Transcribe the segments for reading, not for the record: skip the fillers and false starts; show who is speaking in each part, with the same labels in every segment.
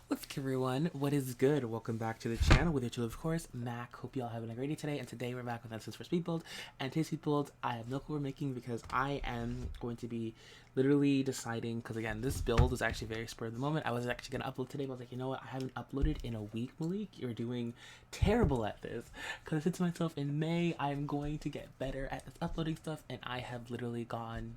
Speaker 1: What's up, everyone? What is good? Welcome back to the channel with your two, of course, Mac. Hope you all having a great day today. And today we're back with Essence for Speed Build. And today's speed build, I have no clue we're making because I am going to be literally deciding. Because again, this build is actually very spur of the moment. I was actually gonna upload today, but I was like, you know what? I haven't uploaded in a week, Malik. You're doing terrible at this. Because I said to myself, in May, I'm going to get better at this uploading stuff, and I have literally gotten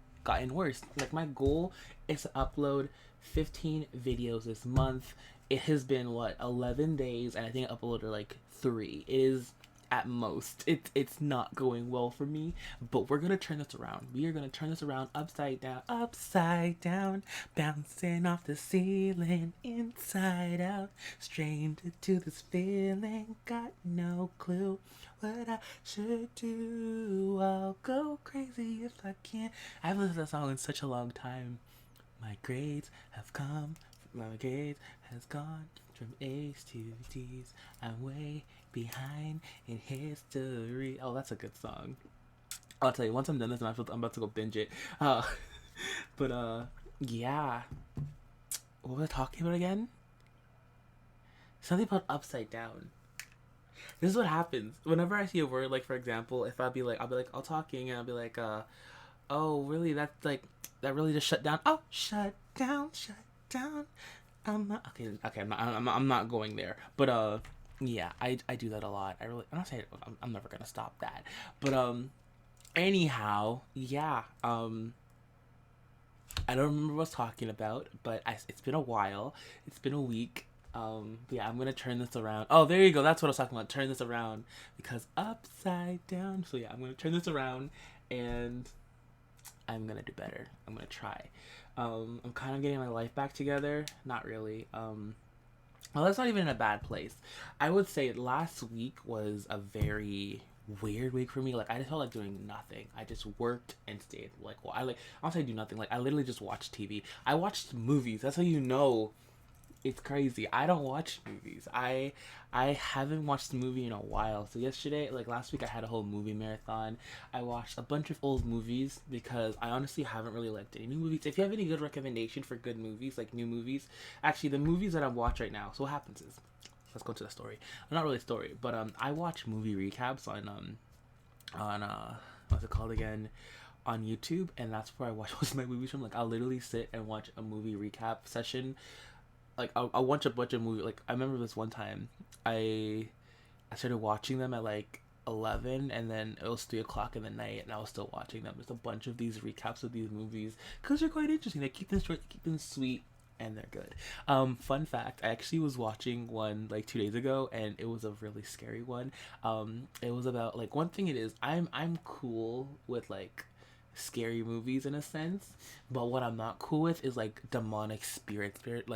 Speaker 1: worse. Like, my goal is to upload 15 videos this month. It has been what, 11 days, and I think I uploaded like 3. It is at most. It's not going well for me, but we're gonna turn this around. We are gonna turn this around, upside down, bouncing off the ceiling, inside out, stranger to this feeling, got no clue what I should do. I'll go crazy if I can. I haven't listened to that song in such a long time. My grades have come, my grades has gone from A's to D's. I'm way behind in history. Oh, that's a good song. I'll tell you, once I'm done this, I'm about to go binge it. Uh, yeah. What was I talking about again? Something about upside down. This is what happens whenever I see a word, like for example, if I'll be like, I'll talking, and I'll be like, oh, really? That's like, that really just shut down. Oh, shut down. I'm not okay. Okay, I'm not going there. But yeah, I do that a lot. I'm not saying I'm never gonna stop that. But anyhow, yeah. I don't remember what I was talking about, but it's been a while. It's been a week. Yeah, I'm gonna turn this around. Oh, there you go. That's what I was talking about. Turn this around because upside down. So yeah, I'm gonna turn this around, and I'm gonna do better. I'm gonna try. I'm kind of getting my life back together. Not really. Well, that's not even in a bad place. I would say last week was a very weird week for me. Like, I just felt like doing nothing. I just worked and stayed. Like, well, I don't say do nothing. Like, I literally just watched TV. I watched movies. That's how you know it's crazy. I don't watch movies. I haven't watched a movie in a while. So yesterday, like last week, I had a whole movie marathon. I watched a bunch of old movies because I honestly haven't really liked any new movies. If you have any good recommendation for good movies, like new movies, actually the movies that I watch right now. So what happens is, let's go to the story. Well, not really a story, but I watch movie recaps on what's it called again? On YouTube, and that's where I watch most of my movies from. Like, I'll literally sit and watch a movie recap session. Like, I'll watch a bunch of movies. Like, I remember this one time I started watching them at like 11, and then it was 3 o'clock in the night, and I was still watching them. There's a bunch of these recaps of these movies because they're quite interesting. They keep them short, they keep them sweet, and they're good. Fun fact: I actually was watching one like 2 days ago, and it was a really scary one. It was about, like, one thing it is, I'm cool with like scary movies in a sense, but what I'm not cool with is like demonic spirit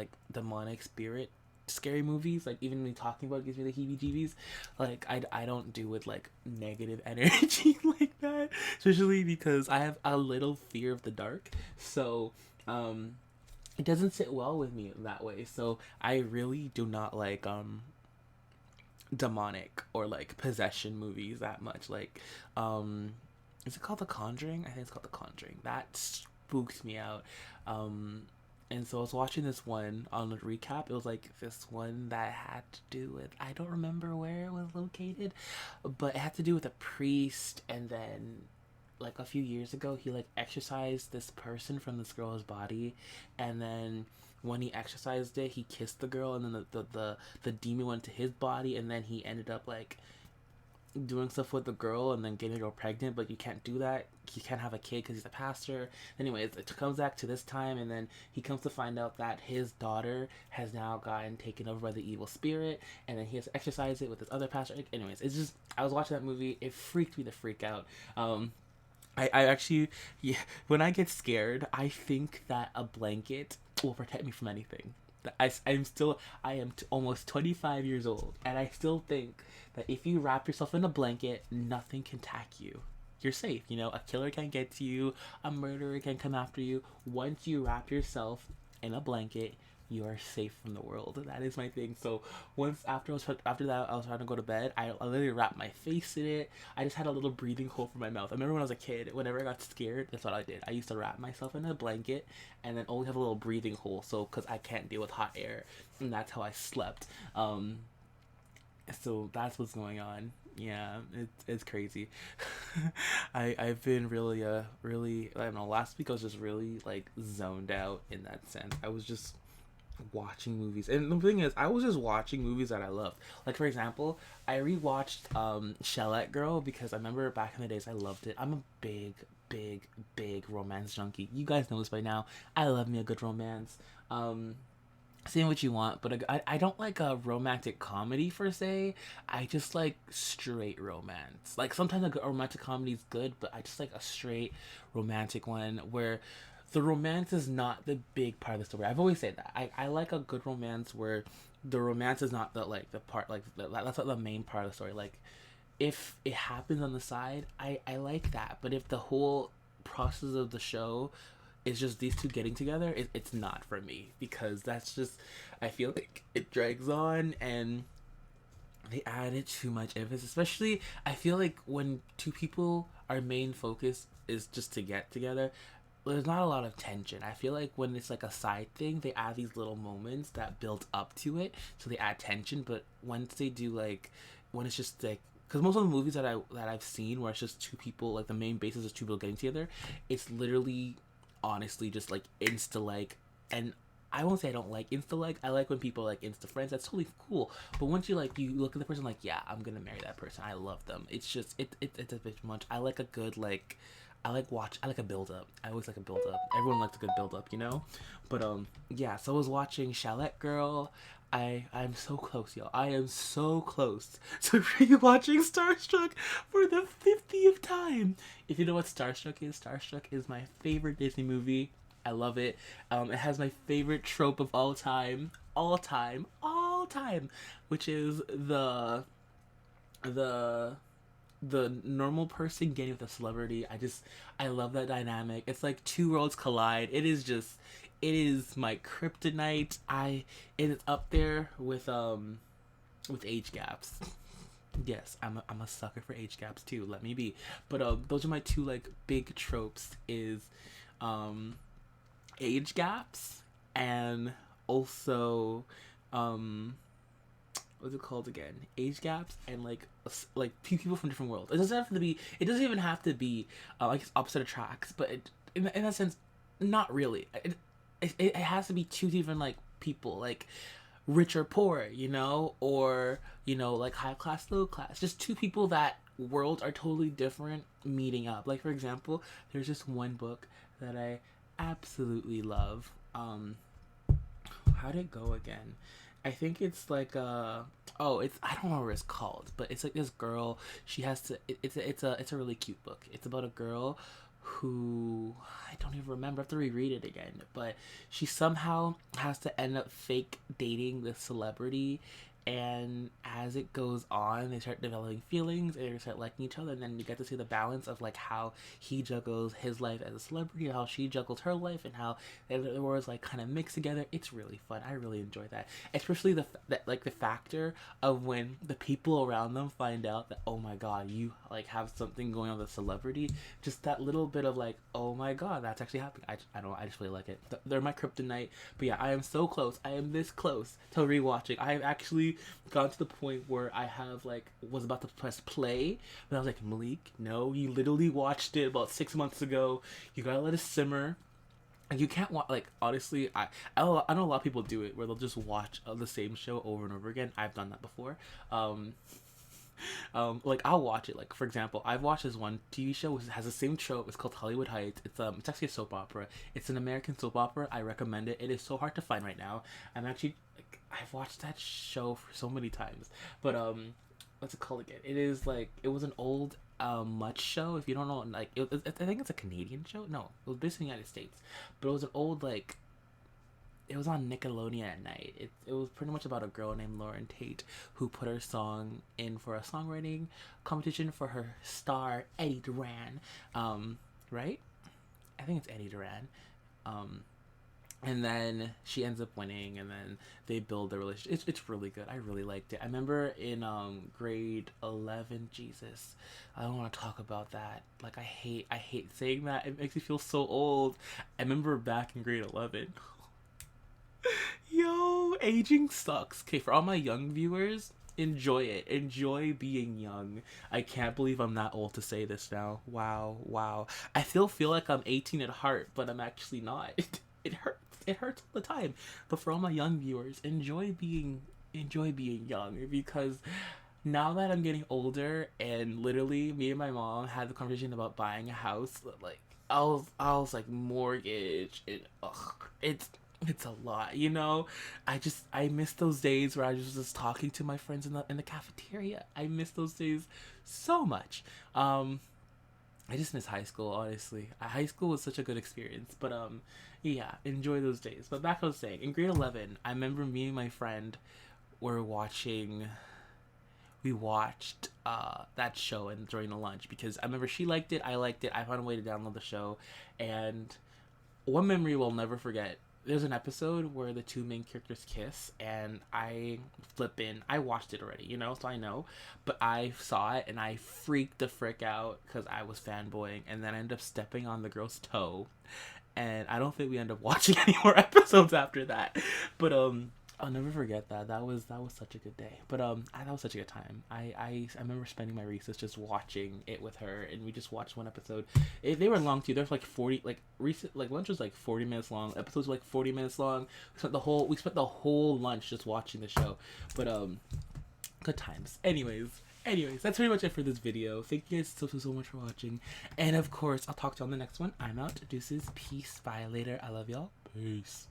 Speaker 1: scary movies. Like, even me talking about it gives me the heebie-jeebies. Like, I don't do with like negative energy like that, especially because I have a little fear of the dark. So it doesn't sit well with me that way. So I really do not like demonic or like possession movies that much. Like, is it called The Conjuring? I think it's called The Conjuring. That spooked me out. And so I was watching this one on the recap. It was like this one that had to do with, I don't remember where it was located, but it had to do with a priest, and then like a few years ago he like exorcised this person from this girl's body, and then when he exorcised it, he kissed the girl, and then the demon went to his body, and then he ended up like doing stuff with the girl and then getting her pregnant, but you can't do that. He can't have a kid because he's a pastor. Anyways, it comes back to this time, and then he comes to find out that his daughter has now gotten taken over by the evil spirit, and then he has to exercise it with this other pastor. Anyways, it's just, I was watching that movie, it freaked me the freak out. I actually, yeah, when I get scared, I think that a blanket will protect me from anything. I am almost 25 years old, and I still think that if you wrap yourself in a blanket, nothing can attack you. You're safe. You know, a killer can't get to you, a murderer can come after you. Once you wrap yourself in a blanket, you are safe from the world. That is my thing. So after that I was trying to go to bed. I literally wrapped my face in it. I just had a little breathing hole for my mouth. I remember when I was a kid, whenever I got scared, that's what I did. I used to wrap myself in a blanket and then only have a little breathing hole, so because I can't deal with hot air, and that's how I slept. So that's what's going on. Yeah, it's crazy. I've been really really, I don't know, last week I was just really like zoned out in that sense. I was just watching movies, and the thing is, I was just watching movies that I loved. Like for example, I rewatched Shellette Girl because I remember back in the days I loved it. I'm a big romance junkie. You guys know this by now. I love me a good romance. Say what you want, but I don't like a romantic comedy per se. I just like straight romance. Like sometimes a romantic comedy is good, but I just like a straight romantic one where the romance is not the big part of the story. I've always said that. I like a good romance where the romance is not the like the part like that's not the main part of the story. Like if it happens on the side, I like that. But if the whole process of the show is just these two getting together, it's not for me because that's just, I feel like it drags on and they added too much emphasis. Especially, I feel like when two people, our main focus is just to get together, there's not a lot of tension. I feel like when it's like a side thing, they add these little moments that build up to it, so they add tension. But once they do like, when it's just like, because most of the movies that I've seen where it's just two people, like the main basis is two people getting together, it's literally honestly just like insta like. And I won't say I don't like insta like. I like when people like insta friends. That's totally cool. But once you like, you look at the person like, yeah, I'm gonna marry that person. I love them. It's just it's a bit much. I like a good like, I like a build up. I always like a build up. Everyone likes a good build up, you know? But yeah, so I was watching Shallette Girl. I'm so close, y'all. I am so close to rewatching Starstruck for the 50th time. If you know what Starstruck is my favorite Disney movie. I love it. It has my favorite trope of all time, which is the the normal person getting with a celebrity. I love that dynamic. It's like two worlds collide. It is my kryptonite. It is up there with age gaps. Yes, I'm a sucker for age gaps too. Let me be. But those are my two like big tropes is um age gaps and also um what's it called again? Age gaps and like two people from different worlds. It doesn't have to be. It doesn't even have to be like opposite attracts. But in that sense, not really. It has to be two different like people, like rich or poor, you know, or you know, like high class, low class. Just two people that worlds are totally different meeting up. Like for example, there's just one book that I absolutely love. How did it go again? I think it's like it's I don't know what it's called, but it's like this girl. She has to. It's a really cute book. It's about a girl who I don't even remember. I have to reread it again. But she somehow has to end up fake dating this celebrity, and as it goes on, they start developing feelings and they start liking each other. And then you get to see the balance of like how he juggles his life as a celebrity, how she juggles her life, and how the worlds like kind of mix together. It's really fun. I really enjoy that, especially the factor of when the people around them find out that, oh my god, you like have something going on with a celebrity. Just that little bit of like, oh my god, that's actually happening. I don't know. I just really like it. They're my kryptonite. But yeah, I am so close. I am this close to rewatching. I have actually gotten to the point where I have like was about to press play, but I was like, Malik, no, you literally watched it about 6 months ago. You gotta let it simmer. And you can't watch, like, honestly, I know a lot of people do it where they'll just watch the same show over and over again. I've done that before. Like I'll watch it. Like for example, I've watched this one TV show which has the same trope. It's called Hollywood Heights. It's actually a soap opera. It's an American soap opera. I recommend it. It is so hard to find right now. I'm actually like, I've watched that show for so many times. But what's it called again? It is like it was an old much show. If you don't know, like I think it's a Canadian show. No, it was based in the United States, but it was an old like it was on Nickelodeon at night. It was pretty much about a girl named Lauren Tate who put her song in for a songwriting competition for her star Eddie Duran. Right? I think it's Eddie Duran. and then she ends up winning, and then they build their relationship. It's really good. I really liked it. I remember in grade 11, Jesus, I don't want to talk about that. Like, I hate saying that. It makes me feel so old. I remember back in grade 11. Yo, aging sucks. Okay, for all my young viewers, enjoy it. Enjoy being young. I can't believe I'm that old to say this now. Wow, wow. I still feel like I'm 18 at heart, but I'm actually not. It hurts. It hurts all the time. But for all my young viewers, enjoy being young, because now that I'm getting older, and literally me and my mom had the conversation about buying a house, like I was like, mortgage, and it's a lot, you know. I miss those days where I was just talking to my friends in the cafeteria. I miss those days so much. I just miss high school, honestly. High school was such a good experience, but yeah, enjoy those days. But back, I was saying, in grade 11, I remember me and my friend were watching. We watched that show and during the lunch, because I remember she liked it, I liked it. I found a way to download the show, and one memory we'll never forget. There's an episode where the two main characters kiss, and I watched it already, you know, so I know, but I saw it and I freaked the frick out because I was fanboying, and then I ended up stepping on the girl's toe, and I don't think we end up watching any more episodes after that. But I'll never forget that. That was such a good day. But that was such a good time. I remember spending my recess just watching it with her, and we just watched one episode. They were long too. They're like 40, like recent, like lunch was like 40 minutes long. Episodes were like 40 minutes long. We spent the whole lunch just watching the show. But good times. Anyways, that's pretty much it for this video. Thank you guys so much for watching. And of course, I'll talk to you on the next one. I'm out. Deuces. Peace. Bye. Later. I love y'all. Peace.